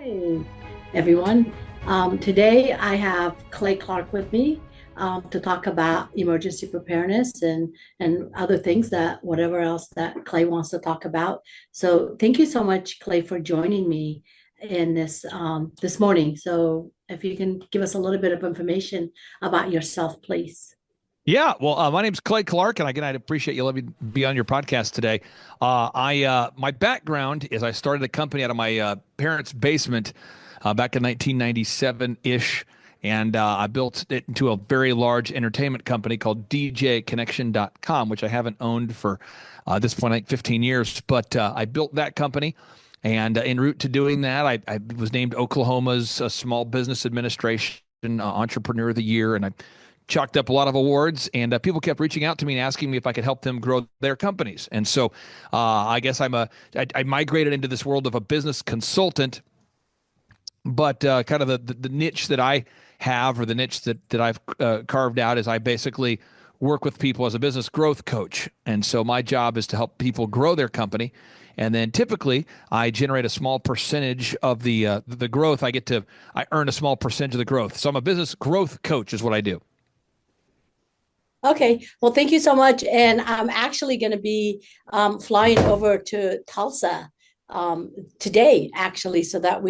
Hi, everyone. Today I have Clay Clark with me to talk about emergency preparedness and other things that whatever else that Clay wants to talk about. So thank you so much, Clay, for joining me in this morning. So if you can give us a little bit of information about yourself, please. Yeah, well, my name's Clay Clark, and again, I'd appreciate you letting me be on your podcast today. My background is I started a company out of my parents' basement back in 1997-ish, and I built it into a very large entertainment company called DJConnection.com, which I haven't owned for this point, like 15 years. But I built that company, and en route to doing that, I was named Oklahoma's Small Business Administration Entrepreneur of the Year, and I chalked up a lot of awards, and people kept reaching out to me and asking me if I could help them grow their companies. And so I guess I migrated into this world of a business consultant, but kind of the niche that I have, or the niche that I've carved out, is I basically work with people as a business growth coach. And so my job is to help people grow their company. And then typically I generate a small percentage of the growth. I earn a small percentage of the growth. So I'm a business growth coach is what I do. Okay, well, thank you so much. And I'm actually going to be flying over to Tulsa today, actually, so that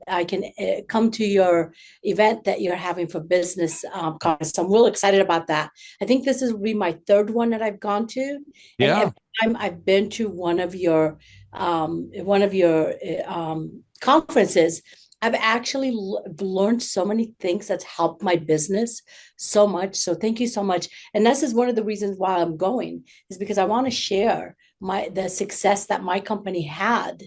I can come to your event that you're having for business conference. So I'm real excited about that. I think this will be my third one that I've gone to, and Yeah. every time I've been to one of your conferences, I've actually learned so many things that's helped my business so much. So thank you so much. And this is one of the reasons why I'm going, is because I want to share the success that my company had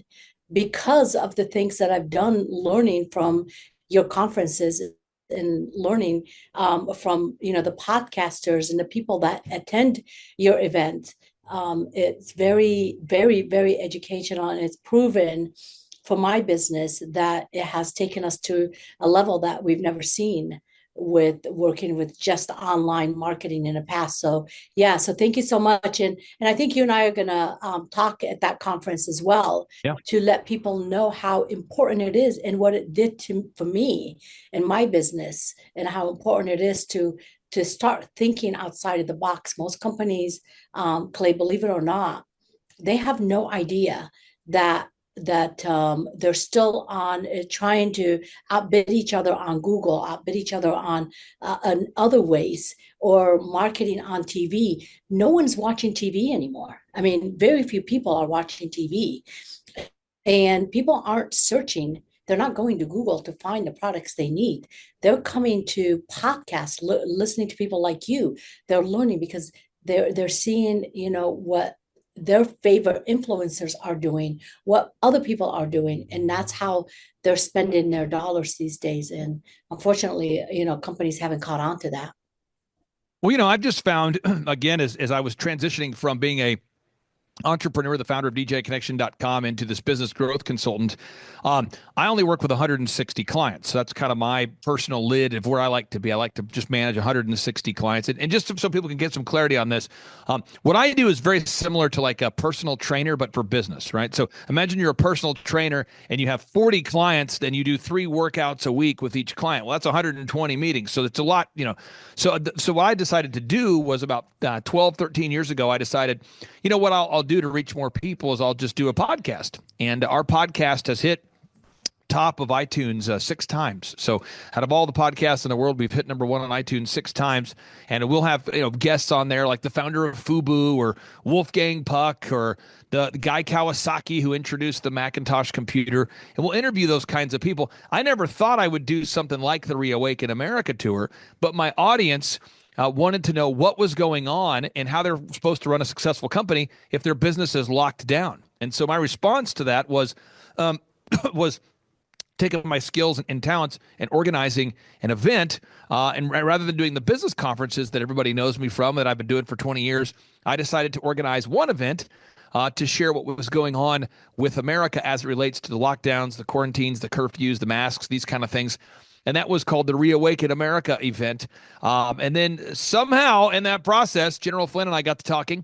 because of the things that I've done learning from your conferences and learning from the podcasters and the people that attend your event. It's very, very, very educational, and it's proven for my business that it has taken us to a level that we've never seen with working with just online marketing in the past. So yeah, so thank you so much. And I think you and I are gonna talk at that conference as well, Yeah. to let people know how important it is and what it did for me and my business, and how important it is to start thinking outside of the box. Most companies, Clay, believe it or not, they have no idea that they're still on trying to outbid each other on Google, outbid each other on other ways, or marketing on TV. No one's watching TV anymore. I mean, very few people are watching TV, and people aren't searching. They're not going to Google to find the products they need. They're coming to podcasts, listening to people like you. They're learning because they're seeing, what their favorite influencers are doing, what other people are doing, and that's how they're spending their dollars these days. And unfortunately, companies haven't caught on to that. Well, I've just found, again, as I was transitioning from being a entrepreneur, the founder of DJConnection.com, into this business growth consultant, I only work with 160 clients. So that's kind of my personal lid of where I like to be. I like to just manage 160 clients. And just so people can get some clarity on this, what I do is very similar to like a personal trainer, but for business, right? So imagine you're a personal trainer and you have 40 clients, then you do 3 workouts a week with each client. Well, that's 120 meetings. So it's a lot, So what I decided to do was about 12, 13 years ago, I decided, what I'll do to reach more people is I'll just do a podcast. And our podcast has hit top of iTunes 6 times. So out of all the podcasts in the world, we've hit #1 on iTunes 6 times. And we'll have guests on there like the founder of Fubu, or Wolfgang Puck, or the guy Kawasaki who introduced the Macintosh computer. And we'll interview those kinds of people. I never thought I would do something like the Reawaken America tour, but my audience wanted to know what was going on and how they're supposed to run a successful company if their business is locked down. And so my response to that was was taking my skills and talents and organizing an event. And rather than doing the business conferences that everybody knows me from, that I've been doing for 20 years, I decided to organize one event to share what was going on with America as it relates to the lockdowns, the quarantines, the curfews, the masks, these kind of things. And that was called the Reawaken America event. And then somehow in that process, General Flynn and I got to talking,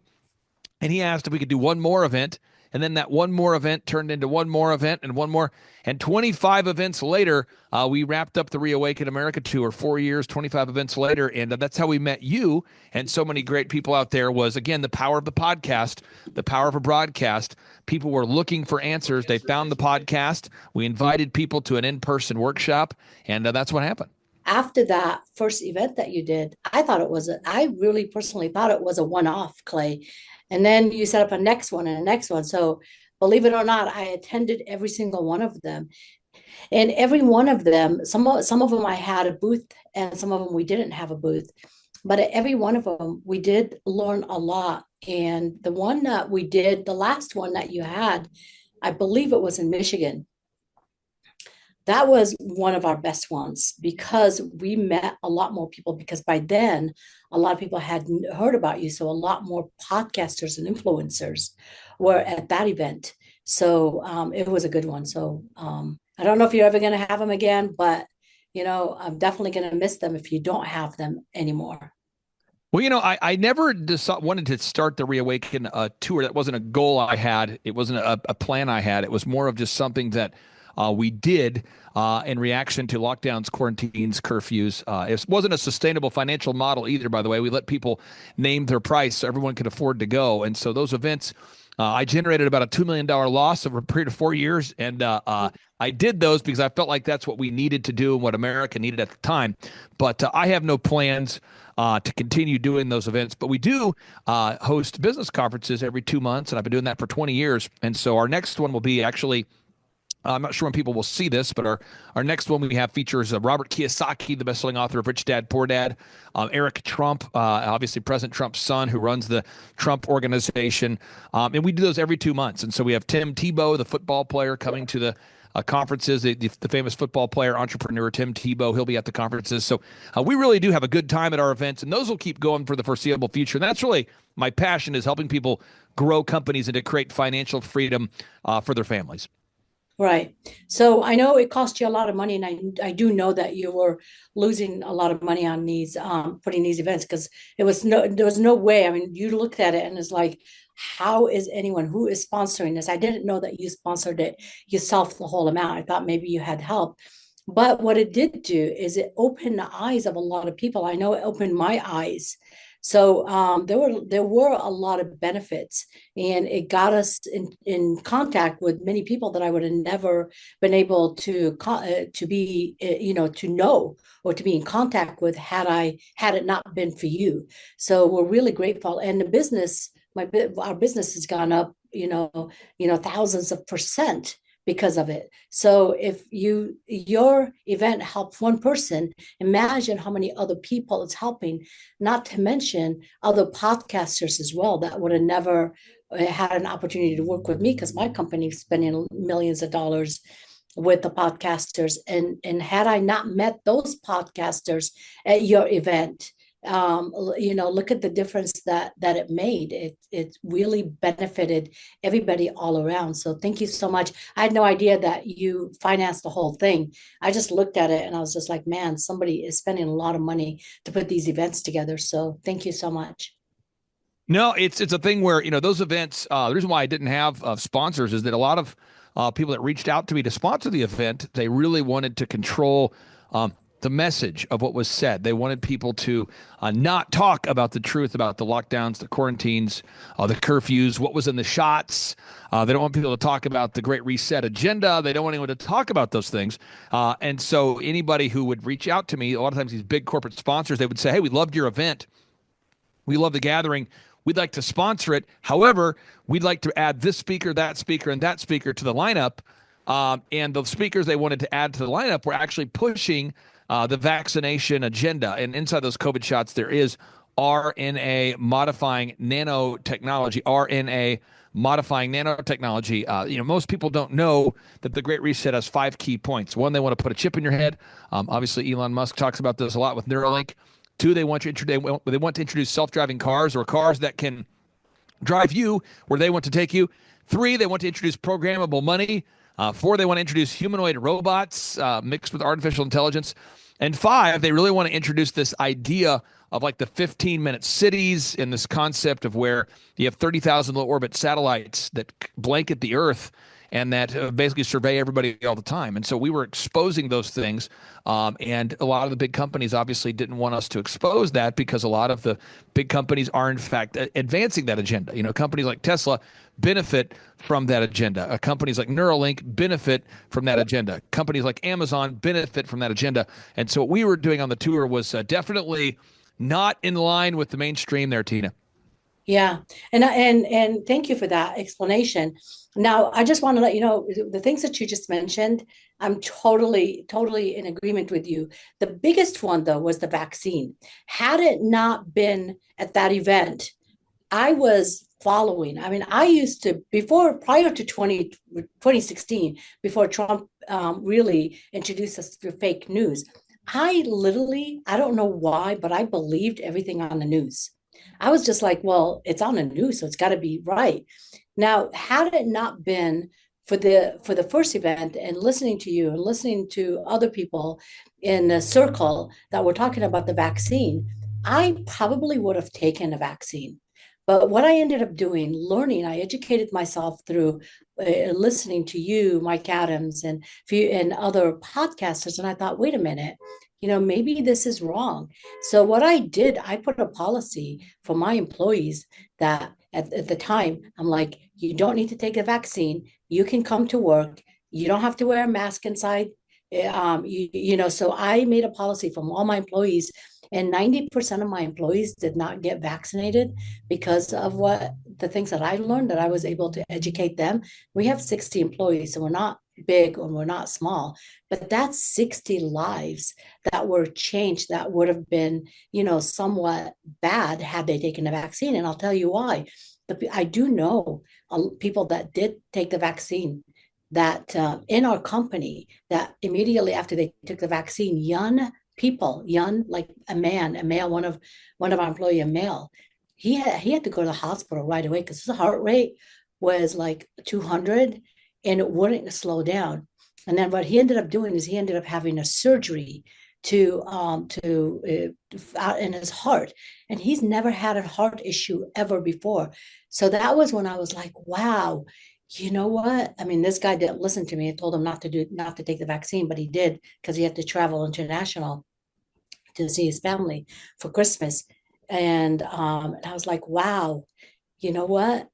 and he asked if we could do one more event. And then that one more event turned into one more event and one more. And 25 events later, we wrapped up the Reawaken America tour, 4 years, 25 events later. And that's how we met you and so many great people out there. Was, again, the power of the podcast, the power of a broadcast. People were looking for answers. They found the podcast. We invited people to an in-person workshop, and that's what happened. After that first event that you did, I really personally thought it was a one-off, Clay. And then you set up a next one and a next one. So believe it or not, I attended every single one of them. And every one of them, some of them I had a booth, and some of them we didn't have a booth. But at every one of them, we did learn a lot. And the one that we did, the last one that you had, I believe it was in Michigan. That was one of our best ones because we met a lot more people, because by then a lot of people had heard about you. So a lot more podcasters and influencers were at that event. So it was a good one. So I don't know if you're ever going to have them again, but I'm definitely going to miss them if you don't have them anymore. Well, I never wanted to start the Reawaken tour. That wasn't a goal I had. It wasn't a plan I had. It was more of just something that we did in reaction to lockdowns, quarantines, curfews. It wasn't a sustainable financial model either, by the way. We let people name their price so everyone could afford to go. And so those events, I generated about a $2 million loss over a period of 4 years. And I did those because I felt like that's what we needed to do and what America needed at the time. But I have no plans to continue doing those events. But we do host business conferences every 2 months, and I've been doing that for 20 years. And so our next one will be actually, I'm not sure when people will see this, but our next one we have features Robert Kiyosaki, the best-selling author of Rich Dad, Poor Dad, Eric Trump, obviously President Trump's son, who runs the Trump Organization. And we do those every 2 months. And so we have Tim Tebow, the football player, coming to the conferences, the famous football player, entrepreneur Tim Tebow. He'll be at the conferences. So we really do have a good time at our events, and those will keep going for the foreseeable future. And that's really my passion, is helping people grow companies and to create financial freedom for their families. Right. So I know it cost you a lot of money, and I do know that you were losing a lot of money on these putting these events, because there was no way. I mean, you looked at it and it's like, how is anyone who is sponsoring this? I didn't know that you sponsored it yourself the whole amount. I thought maybe you had help. But what it did do is it opened the eyes of a lot of people. I know it opened my eyes. So there were a lot of benefits, and it got us in contact with many people that I would have never been able to be to know or to be in contact with had it not been for you. So we're really grateful, and the business, our business has gone up thousands of percent because of it. So if your event helped one person, imagine how many other people it's helping, not to mention other podcasters as well that would have never had an opportunity to work with me, because my company is spending millions of dollars with the podcasters. And had I not met those podcasters at your event, look at the difference that it made. It really benefited everybody all around. So thank you so much. I had no idea that you financed the whole thing. I just looked at it and I was just like, man, somebody is spending a lot of money to put these events together. So thank you so much. No, it's a thing where, those events, the reason why I didn't have sponsors is that a lot of people that reached out to me to sponsor the event, they really wanted to control the message of what was said. They wanted people to not talk about the truth about the lockdowns, the quarantines, the curfews, what was in the shots. They don't want people to talk about the Great Reset agenda. They don't want anyone to talk about those things. And so anybody who would reach out to me, a lot of times these big corporate sponsors, they would say, hey, we loved your event. We love the gathering. We'd like to sponsor it. However, we'd like to add this speaker, that speaker, and that speaker to the lineup. And the speakers they wanted to add to the lineup were actually pushing the vaccination agenda. And inside those COVID shots, there is RNA modifying nanotechnology, most people don't know that the Great Reset has 5 key points. 1, they want to put a chip in your head. Obviously, Elon Musk talks about this a lot with Neuralink. 2, they want to introduce self-driving cars, or cars that can drive you where they want to take you. 3, they want to introduce programmable money. 4, they want to introduce humanoid robots mixed with artificial intelligence. And 5, they really want to introduce this idea of like the 15-minute cities and this concept of where you have 30,000 low orbit satellites that blanket the Earth and that basically survey everybody all the time. And so we were exposing those things. And a lot of the big companies obviously didn't want us to expose that because a lot of the big companies are, in fact, advancing that agenda. You know, companies like Tesla benefit from that agenda. Companies like Neuralink benefit from that agenda. Companies like Amazon benefit from that agenda. And so what we were doing on the tour was definitely not in line with the mainstream there, Tina. Yeah, and thank you for that explanation. Now, I just want to let you know the things that you just mentioned. I'm totally in agreement with you. The biggest one, though, was the vaccine. Had it not been at that event, I was following. I mean, I used to, prior to 2016, before Trump really introduced us to fake news, I don't know why, but I believed everything on the news. I was just like, well, it's on the news, so it's got to be right. Now, had it not been for the first event and listening to you and listening to other people in the circle that were talking about the vaccine, I probably would have taken a vaccine. But what I ended up doing, learning, I educated myself through listening to you, Mike Adams, and other podcasters, and I thought, wait a minute, maybe this is wrong. So what I did, I put a policy for my employees that at the time, I'm like, you don't need to take a vaccine. You can come to work. You don't have to wear a mask inside. So I made a policy from all my employees, and 90% of my employees did not get vaccinated because of the things that I learned, that I was able to educate them. We have 60 employees, so we're not big and we're not small, but that's 60 lives that were changed that would have been, somewhat bad had they taken the vaccine. And I'll tell you why. I do know people that did take the vaccine that in our company, that immediately after they took the vaccine, young people, like a male, one of our employee, a male, he had to go to the hospital right away because his heart rate was like 200 and it wouldn't slow down. And then what he ended up doing is he ended up having a surgery to in his heart, and he's never had a heart issue ever before. So that was when I was like, wow, you know what? I mean, this guy didn't listen to me. I told him not to take the vaccine, but he did because he had to travel international to see his family for Christmas. And I was like, wow, you know what?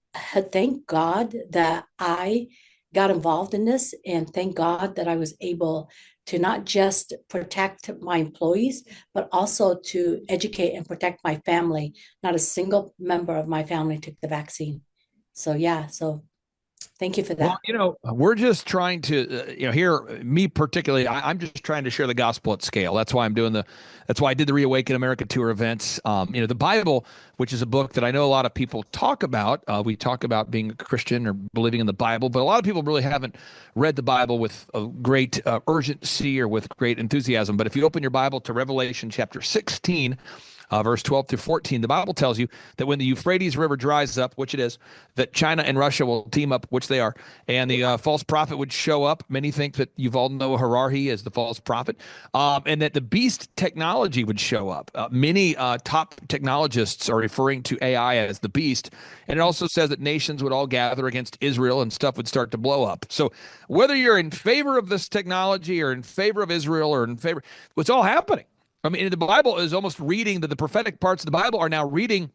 Thank God that I got involved in this, and thank God that I was able to not just protect my employees, but also to educate and protect my family. Not a single member of my family took the vaccine. So yeah, so thank you for that. Well, we're just trying to, here, me particularly, I'm just trying to share the gospel at scale. That's why that's why I did the Reawaken America Tour events. The Bible, which is a book that I know a lot of people talk about. We talk about being a Christian or believing in the Bible, but a lot of people really haven't read the Bible with a great urgency or with great enthusiasm. But if you open your Bible to Revelation chapter 16, verse 12 through 14, the Bible tells you that when the Euphrates River dries up, which it is, that China and Russia will team up, which they are, and the false prophet would show up. Many think that Yuval Noah Harari is the false prophet, and that the beast technology would show up. Many top technologists are referring to AI as the beast, and it also says that nations would all gather against Israel and stuff would start to blow up. So whether you're in favor of this technology or in favor of Israel or in favor, it's all happening. I mean, the Bible is almost reading the prophetic parts of the Bible are now reading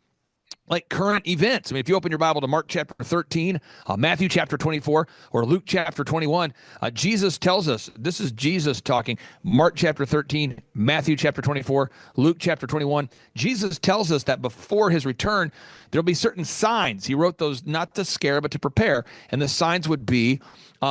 like current events. I mean, if you open your Bible to Mark chapter 13, Matthew chapter 24, or Luke chapter 21, Jesus tells us, this is Jesus talking, Mark chapter 13, Matthew chapter 24, Luke chapter 21. Jesus tells us that before his return, there'll be certain signs. He wrote those not to scare, but to prepare. And the signs would be,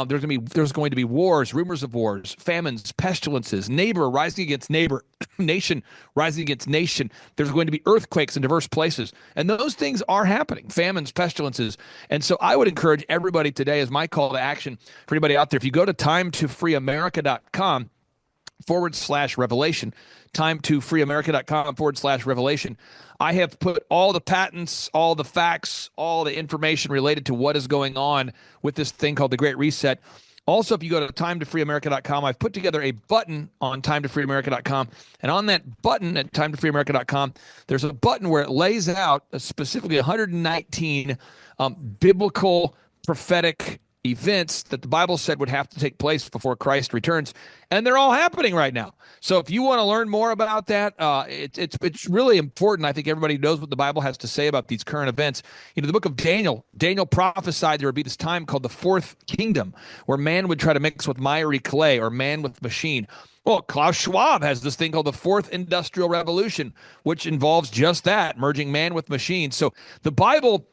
there's going to be wars, rumors of wars, famines, pestilences, neighbor rising against neighbor, nation rising against nation. There's going to be earthquakes in diverse places. And those things are happening, famines, pestilences. And so I would encourage everybody today, as my call to action for anybody out there, if you go to timetofreeamerica.com /revelation, timetofreeamerica.com /revelation, I have put all the patents, all the facts, all the information related to what is going on with this thing called the Great Reset Also, if you go to timetofreeamerica.com, I've put together a button on timetofreeamerica.com. And on that button at timetofreeamerica.com, there's a button where it lays out specifically 119 biblical prophetic events that the Bible said would have to take place before Christ returns, and they're all happening right now. So if you want to learn more about that, it's really important. I think everybody knows what the Bible has to say about these current events. You know, the book of Daniel prophesied there would be this time called the fourth kingdom, where man would try to mix with miry clay or man with machine. Well, Klaus Schwab has this thing called the fourth industrial revolution, which involves just that, merging man with machine. So the Bible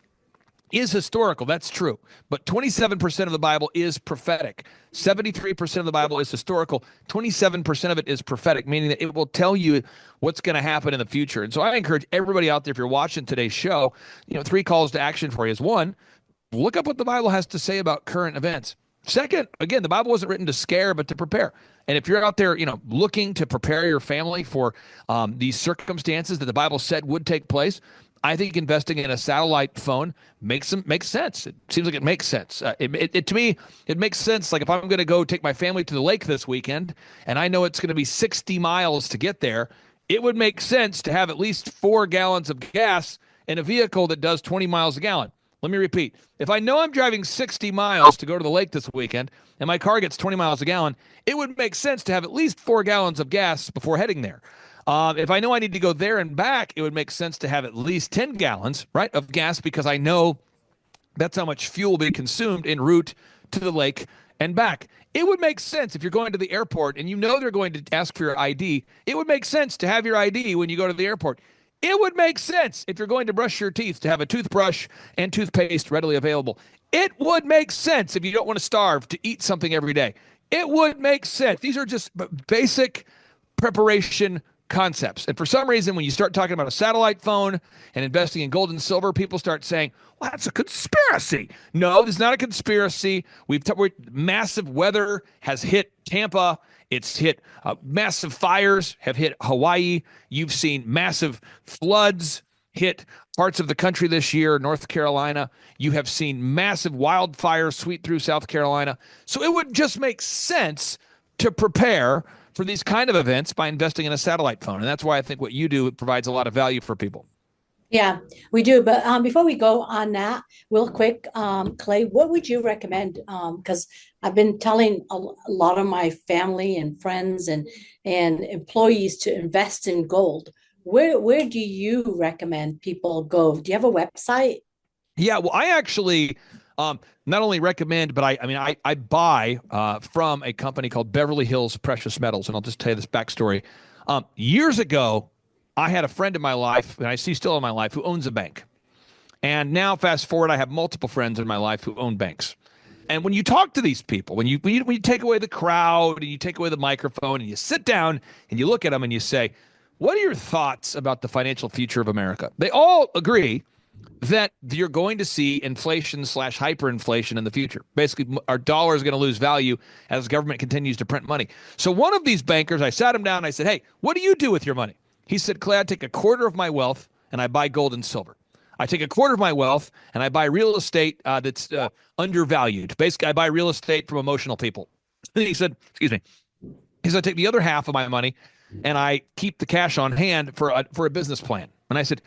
is historical. That's true. But 27% of the Bible is prophetic. 73% of the Bible is historical. 27% of it is prophetic, meaning that it will tell you what's going to happen in the future. And so I encourage everybody out there, if you're watching today's show, 3 calls to action for you is: 1, look up what the Bible has to say about current events. Second, again, the Bible wasn't written to scare, but to prepare. And if you're out there, looking to prepare your family for these circumstances that the Bible said would take place, I think investing in a satellite phone makes sense. It seems like it makes sense. To me, it makes sense. Like if I'm going to go take my family to the lake this weekend, and I know it's going to be 60 miles to get there, it would make sense to have at least 4 gallons of gas in a vehicle that does 20 miles a gallon. Let me repeat. If I know I'm driving 60 miles to go to the lake this weekend, and my car gets 20 miles a gallon, it would make sense to have at least 4 gallons of gas before heading there. If I know I need to go there and back, it would make sense to have at least 10 gallons, right, of gas, because I know that's how much fuel will be consumed en route to the lake and back. It would make sense if you're going to the airport and they're going to ask for your ID. It would make sense to have your ID when you go to the airport. It would make sense if you're going to brush your teeth to have a toothbrush and toothpaste readily available. It would make sense if you don't want to starve to eat something every day. It would make sense. These are just basic preparation concepts. And for some reason, when you start talking about a satellite phone and investing in gold and silver, people start saying, well, that's a conspiracy. No, it's not a conspiracy. Massive weather has hit Tampa. It's hit massive fires have hit Hawaii. You've seen massive floods hit parts of the country this year, North Carolina. You have seen massive wildfires sweep through South Carolina. So it would just make sense to prepare for these kind of events by investing in a satellite phone. And that's why I think what you do provides a lot of value for people. Yeah, we do. But before we go on that, real quick, Clay, what would you recommend? Because I've been telling a lot of my family and friends and employees to invest in gold. Where do you recommend people go? Do you have a website? Yeah, well, I actually not only recommend, but I buy from a company called Beverly Hills Precious Metals. And I'll just tell you this backstory. Years ago, I had a friend in my life, and I see still in my life, who owns a bank. And now, fast forward, I have multiple friends in my life who own banks. And when you talk to these people, when you take away the crowd and you take away the microphone and you sit down and you look at them and you say, what are your thoughts about the financial future of America? They all agree that you're going to see inflation / hyperinflation in the future. Basically, our dollar is going to lose value as the government continues to print money. So one of these bankers, I sat him down and I said, hey, what do you do with your money? He said, Clay, I take a quarter of my wealth and I buy gold and silver. I take a quarter of my wealth and I buy real estate that's undervalued. Basically, I buy real estate from emotional people. He said, excuse me. He said, I take the other half of my money and I keep the cash on hand for a business plan. And I said,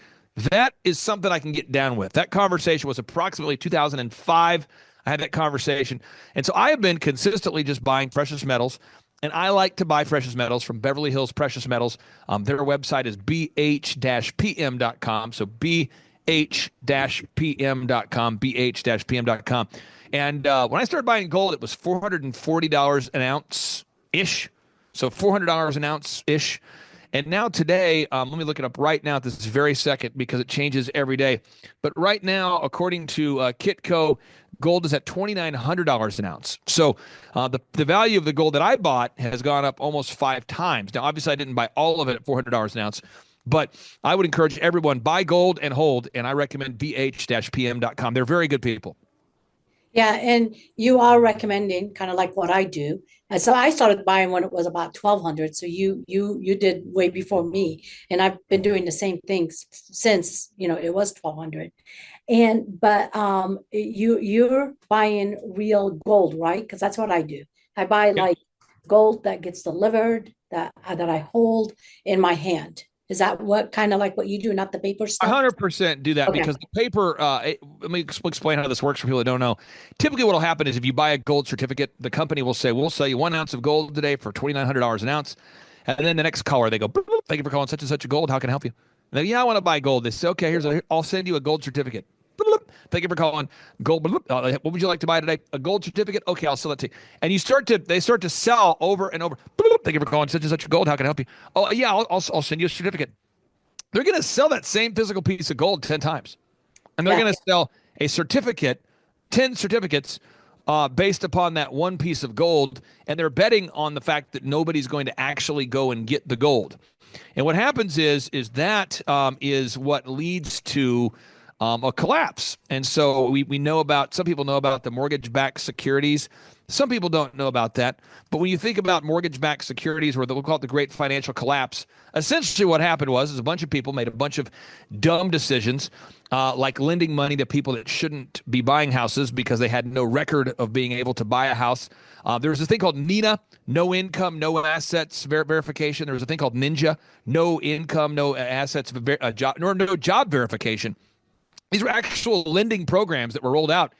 that is something I can get down with. That conversation was approximately 2005. I had that conversation. And so I have been consistently just buying precious metals. And I like to buy precious metals from Beverly Hills Precious Metals. Their website is bh-pm.com. So bh-pm.com, bh-pm.com. And when I started buying gold, it was $440 an ounce-ish. So $400 an ounce-ish. And now today, let me look it up right now at this very second because it changes every day. But right now, according to Kitco, gold is at $2,900 an ounce. So the value of the gold that I bought has gone up almost 5 times. Now, obviously, I didn't buy all of it at $400 an ounce, but I would encourage everyone, buy gold and hold, and I recommend bh-pm.com. They're very good people. Yeah, and you are recommending kind of like what I do. And so I started buying when it was about 1,200. So you did way before me, and I've been doing the same things since it was 1,200. But you're buying real gold, right? Because that's what I do. I buy Yep. like gold that gets delivered that I hold in my hand. Is that what kind of like what you do, not the paper stuff? 100% do that, Okay. because the paper, let me explain how this works for people that don't know. Typically, what will happen is if you buy a gold certificate, the company will say, we'll sell you 1 ounce of gold today for $2,900 an ounce. And then the next caller, they go, "Boop, boop, thank you for calling such and such a gold. How can I help you?" And then, yeah, I want to buy gold. They say, okay, I'll send you a gold certificate. Boop, boop, thank you for calling gold. Boop, boop. What would you like to buy today? A gold certificate? Okay, I'll sell it to you. And they start to sell over and over. Boop, boop, thank you for calling such and such a gold. How can I help you? Oh, yeah, I'll send you a certificate. They're going to sell that same physical piece of gold 10 times. And they're Yeah. going to sell a certificate, 10 certificates, based upon that one piece of gold. And they're betting on the fact that nobody's going to actually go and get the gold. And what happens is that is what leads to a collapse. And so we know about, some people know about the mortgage-backed securities. Some people don't know about that. But when you think about mortgage-backed securities, or we'll call it the Great Financial Collapse, essentially what happened was a bunch of people made a bunch of dumb decisions, like lending money to people that shouldn't be buying houses because they had no record of being able to buy a house. There was a thing called NINA, no income, no assets verification. There was a thing called NINJA, no income, no assets, no job verification. These were actual lending programs that were rolled out.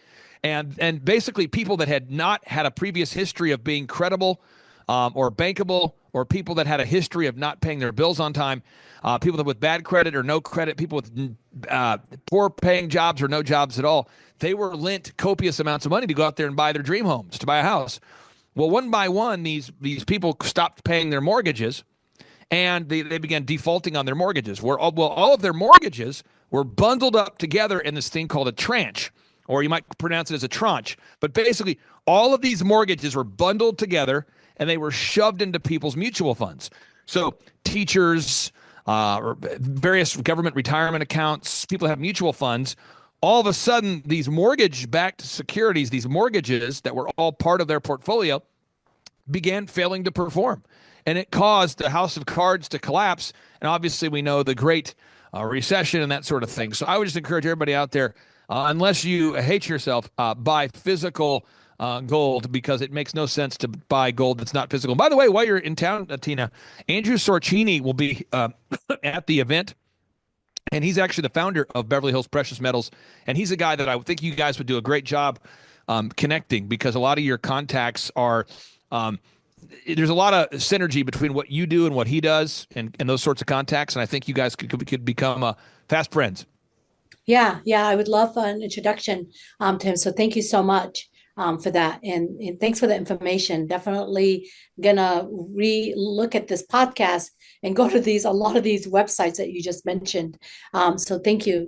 And basically people that had not had a previous history of being credible, or bankable, or people that had a history of not paying their bills on time, people that with bad credit or no credit, people with poor paying jobs or no jobs at all, they were lent copious amounts of money to go out there and buy their dream homes, to buy a house. Well, one by one, these people stopped paying their mortgages, and they began defaulting on their mortgages. All of their mortgages were bundled up together in this thing called a tranche, or you might pronounce it as a tranche. But basically, all of these mortgages were bundled together, and they were shoved into people's mutual funds. So teachers, or various government retirement accounts, people have mutual funds. All of a sudden, these mortgage-backed securities, these mortgages that were all part of their portfolio, began failing to perform. And it caused the house of cards to collapse. And obviously, we know the great recession and that sort of thing. So I would just encourage everybody out there, unless you hate yourself, buy physical gold, because it makes no sense to buy gold that's not physical. By the way, while you're in town, Tina, Andrew Sorcini will be at the event. And he's actually the founder of Beverly Hills Precious Metals. And he's a guy that I think you guys would do a great job connecting, because a lot of your contacts are there's a lot of synergy between what you do and what he does, and those sorts of contacts. And I think you guys could become fast friends. Yeah, yeah, I would love an introduction to him. So thank you so much for that, and thanks for the information. Definitely gonna re-look at this podcast and go to a lot of these websites that you just mentioned. So thank you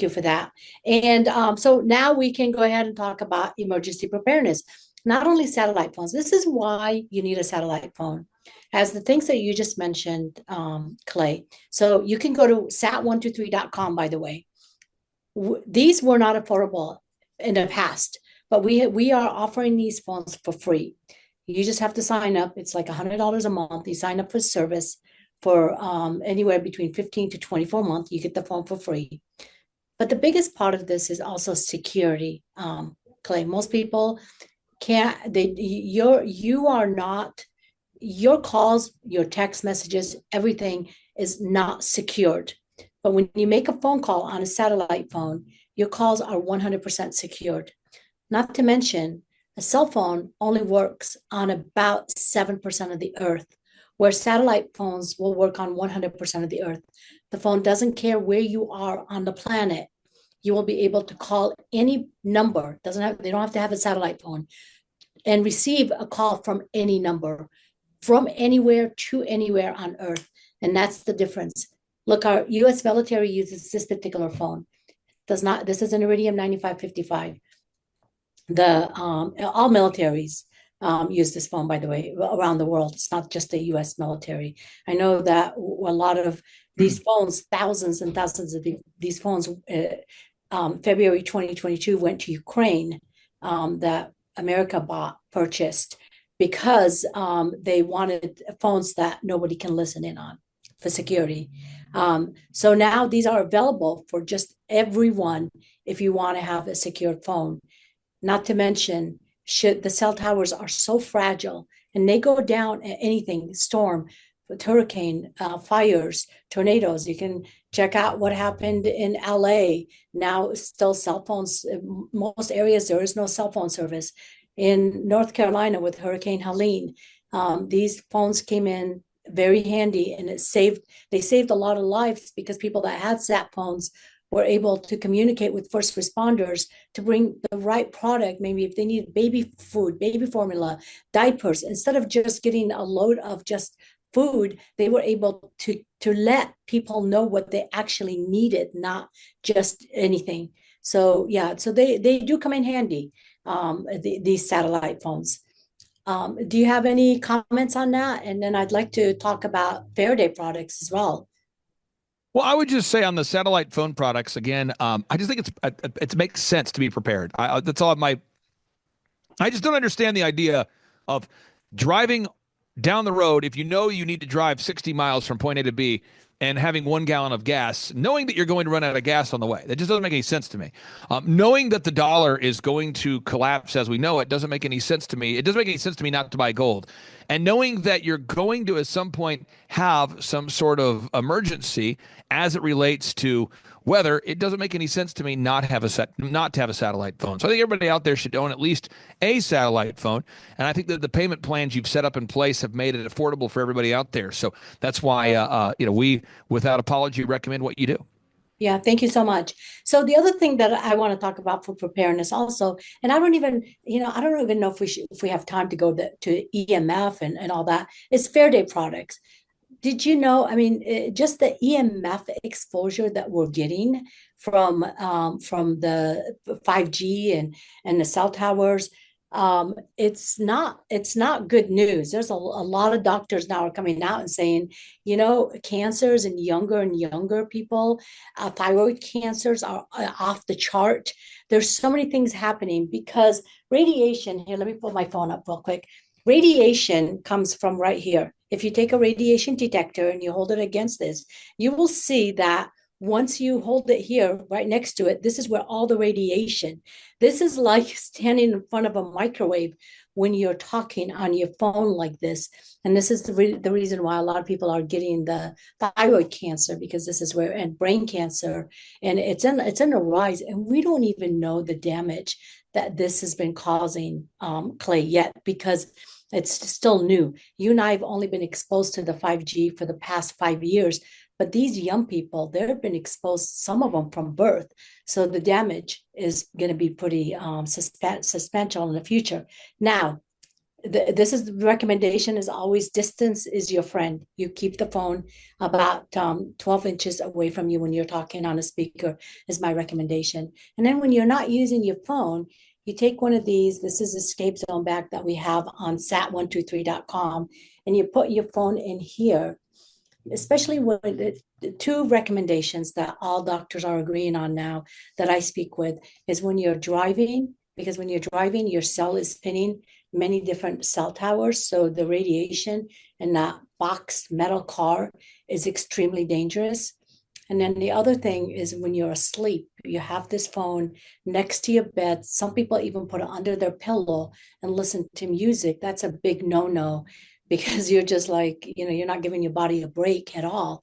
for that. And so now we can go ahead and talk about emergency preparedness. Not only satellite phones. This is why you need a satellite phone, as the things that you just mentioned, Clay. So you can go to sat123.com, by the way. These were not affordable in the past, but we are offering these phones for free. You just have to sign up. It's like $100 a month. You sign up for service for anywhere between 15 to 24 months. You get the phone for free. But the biggest part of this is also security, Clay. Most people can't. You are not. Your calls, your text messages, everything is not secured. But when you make a phone call on a satellite phone, your calls are 100% secured. Not to mention, a cell phone only works on about 7% of the earth, where satellite phones will work on 100% of the earth. The phone doesn't care where you are on the planet. You will be able to call any number. They don't have to have a satellite phone, and receive a call from any number, from anywhere to anywhere on earth. And that's the difference. Look, our US military uses this particular phone. This is an Iridium 9555. All militaries use this phone, by the way, around the world. It's not just the US military. I know that a lot of these phones, thousands and thousands of these phones, February 2022 went to Ukraine, that America purchased, because they wanted phones that nobody can listen in on for security. So now these are available for just everyone if you want to have a secured phone. Not to mention, the cell towers are so fragile and they go down at anything, storm, hurricane, fires, tornadoes. You can check out what happened in LA. Now, still cell phones, most areas, there is no cell phone service. In North Carolina with Hurricane Helene, these phones came in very handy, and they saved a lot of lives because people that had sat phones were able to communicate with first responders to bring the right product. Maybe if they need baby food, baby formula, diapers, instead of just getting a load of just food, they were able to let people know what they actually needed, not just anything. So yeah, so they do come in handy, these satellite phones. Do you have any comments on that? And then I'd like to talk about Faraday products as well. Well, I would just say on the satellite phone products again, I just think it makes sense to be prepared. That's all my. I just don't understand the idea of driving down the road if you know you need to drive 60 miles from point A to B and having 1 gallon of gas, knowing that you're going to run out of gas on the way. That just doesn't make any sense to me. Knowing that the dollar is going to collapse as we know it doesn't make any sense to me. It doesn't make any sense to me not to buy gold. And knowing that you're going to at some point have some sort of emergency as it relates to weather, it doesn't make any sense to me not to have a satellite phone. So I think everybody out there should own at least a satellite phone. And I think that the payment plans you've set up in place have made it affordable for everybody out there. So that's why we, without apology, recommend what you do. Yeah, thank you so much. So the other thing that I want to talk about for preparedness also, and I don't even know if we have time to go to EMF and all that, is Faraday products. Did you know? I mean, just the EMF exposure that we're getting from the 5G and the cell towers, it's not good news. There's a lot of doctors now are coming out and saying, cancers in younger and younger people, thyroid cancers are off the chart. There's so many things happening because radiation. Here, let me pull my phone up real quick. Radiation comes from right here. If you take a radiation detector and you hold it against this, you will see that once you hold it here right next to it, this is where all the radiation. This is like standing in front of a microwave when you're talking on your phone like this. And this is the reason why a lot of people are getting the thyroid cancer, because this is where, and brain cancer, and it's in a rise, and we don't even know the damage that this has been causing, Clay, yet, because it's still new. You and I have only been exposed to the 5G for the past 5 years, but these young people, they've been exposed, some of them from birth. So the damage is going to be pretty substantial in the future. Now, this is the recommendation is always distance is your friend. You keep the phone about 12 inches away from you when you're talking on a speaker is my recommendation. And then when you're not using your phone, you take one of these. This is Escape Zone bag that we have on sat123.com, and you put your phone in here, especially when the two recommendations that all doctors are agreeing on now that I speak with is when you're driving, because when you're driving, your cell is spinning many different cell towers. So the radiation in that boxed metal car is extremely dangerous. And then the other thing is when you're asleep, you have this phone next to your bed. Some people even put it under their pillow and listen to music. That's a big no-no, because you're just like, you're not giving your body a break at all.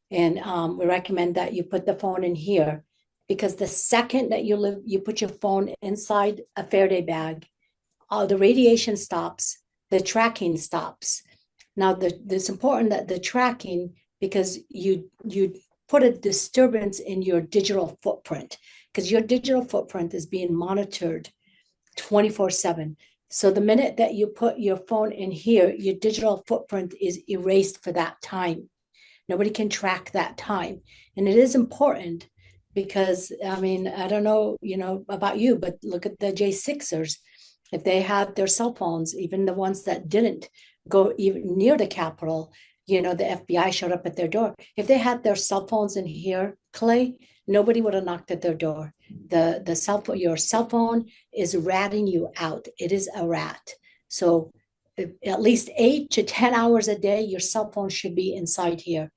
And we recommend that you put the phone in here, because the second that you put your phone inside a Faraday bag, the radiation stops, the tracking stops. Now, it's important that the tracking, because you put a disturbance in your digital footprint, because your digital footprint is being monitored 24/7. So the minute that you put your phone in here, your digital footprint is erased for that time. Nobody can track that time. And it is important because, I mean, I don't know, about you, but look at the J6ers. If they had their cell phones, even the ones that didn't go even near the Capitol, the FBI showed up at their door. If they had their cell phones in here, Clay, nobody would have knocked at their door. The cell phone, your cell phone is ratting you out. It is a rat. So at least 8 to 10 hours a day, your cell phone should be inside here.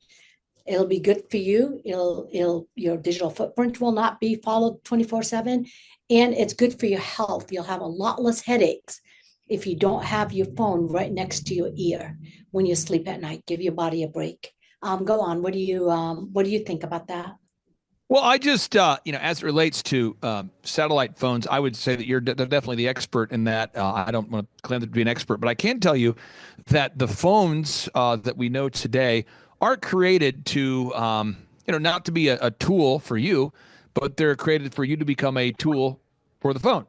It'll be good for you. Your digital footprint will not be followed 24/7. And it's good for your health. You'll have a lot less headaches if you don't have your phone right next to your ear when you sleep at night. Give your body a break. Go on. What do you think about that? Well, I just, as it relates to satellite phones, I would say that you're definitely the expert in that. I don't want to claim to be an expert, but I can tell you that the phones that we know today are created to, not to be a tool for you, but they're created for you to become a tool for the phone.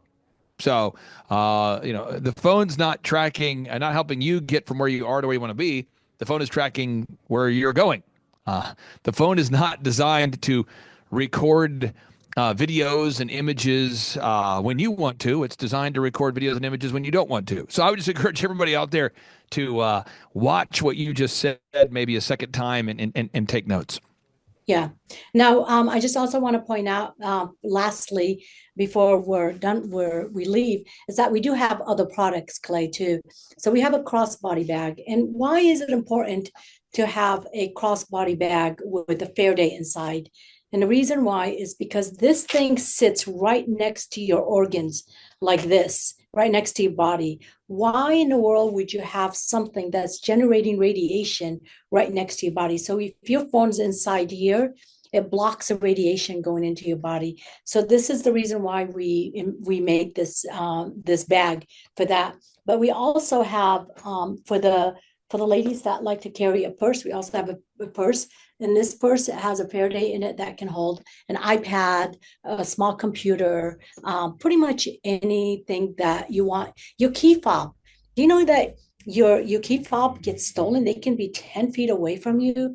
So, the phone's not tracking and not helping you get from where you are to where you want to be. The phone is tracking where you're going. The phone is not designed to record videos and images when you want to. It's designed to record videos and images when you don't want to. So I would just encourage everybody out there to watch what you just said maybe a second time and take notes. Yeah. Now, I just also want to point out, lastly, before we're done, where we leave, is that we do have other products, Clay, too. So we have a crossbody bag. And why is it important to have a crossbody bag with a Faraday inside? And the reason why is because this thing sits right next to your organs, like this, right next to your body. Why in the world would you have something that's generating radiation right next to your body? So if your phone's inside here, it blocks the radiation going into your body. So this is the reason why we made this bag for that. But we also have, for the ladies that like to carry a purse, we also have a purse. And this purse has a Faraday in it that can hold an iPad, a small computer, pretty much anything that you want. Your key fob. Do you know that your key fob gets stolen? They can be 10 feet away from you,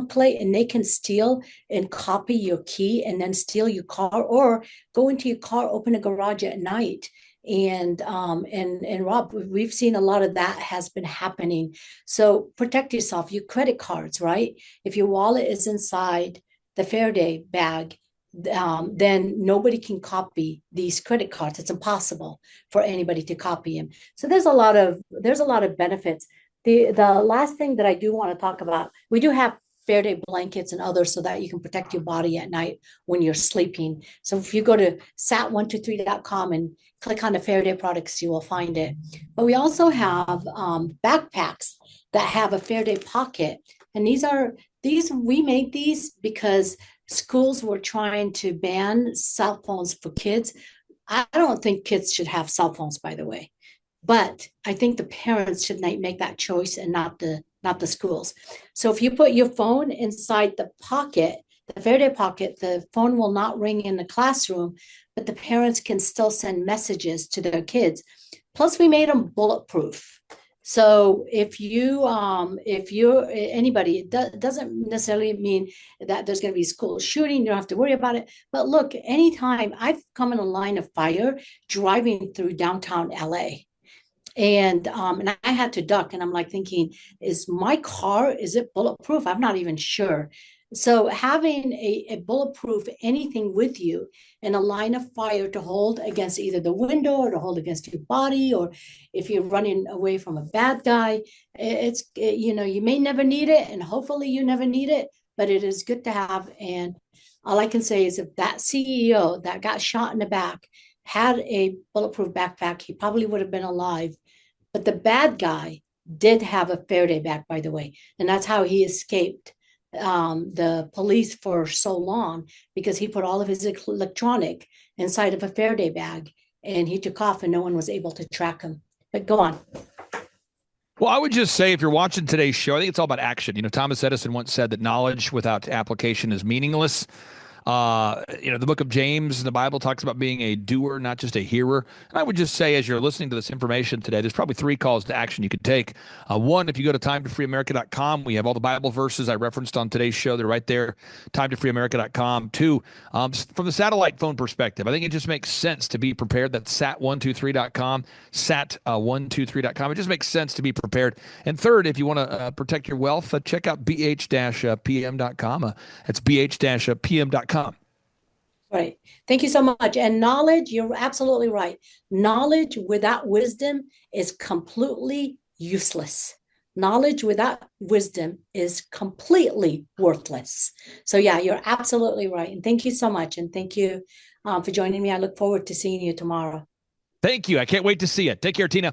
Clay, and they can steal and copy your key and then steal your car, or go into your car, open a garage at night and Rob, we've seen a lot of that has been happening. So protect yourself. Your credit cards, right? If your wallet is inside the Faraday bag, then nobody can copy these credit cards. It's impossible for anybody to copy them. So there's a lot of benefits. The last thing that I do want to talk about, we do have Faraday blankets and others so that you can protect your body at night when you're sleeping. So if you go to sat123.com and click on the Faraday products, you will find it. But we also have backpacks that have a Faraday pocket. And we made these because schools were trying to ban cell phones for kids. I don't think kids should have cell phones, by the way. But I think the parents should make that choice and not the schools. So if you put your phone inside the pocket, the Faraday pocket, the phone will not ring in the classroom, but the parents can still send messages to their kids. Plus, we made them bulletproof. So if you're anybody, it doesn't necessarily mean that there's going to be school shooting. You don't have to worry about it. But look, anytime I've come in a line of fire driving through downtown LA. And I had to duck, and I'm like thinking, is it bulletproof? I'm not even sure. So having a bulletproof anything with you in a line of fire to hold against either the window or to hold against your body, or if you're running away from a bad guy, you may never need it, and hopefully you never need it, but it is good to have. And all I can say is if that CEO that got shot in the back had a bulletproof backpack, he probably would have been alive. But the bad guy did have a Faraday bag, by the way. And that's how he escaped the police for so long, because he put all of his electronic inside of a Faraday bag and he took off and no one was able to track him. But go on. Well, I would just say if you're watching today's show, I think it's all about action. Thomas Edison once said that knowledge without application is meaningless. The book of James in the Bible talks about being a doer, not just a hearer. And I would just say, as you're listening to this information today, there's probably 3 calls to action you could take. One, if you go to timetofreeamerica.com, we have all the Bible verses I referenced on today's show. They're right there, timetofreeamerica.com. 2, from the satellite phone perspective, I think it just makes sense to be prepared. That's sat123.com, sat123.com. It just makes sense to be prepared. And third, if you want to protect your wealth, check out bh-pm.com. That's bh-pm.com. Right. Thank you so much. And knowledge, you're absolutely right. Knowledge without wisdom is completely useless. knowledge without wisdom is completely worthless. So yeah, you're absolutely right. And thank you so much. And thank you for joining me. I look forward to seeing you tomorrow. Thank you. I can't wait to see it. Take care, Tina.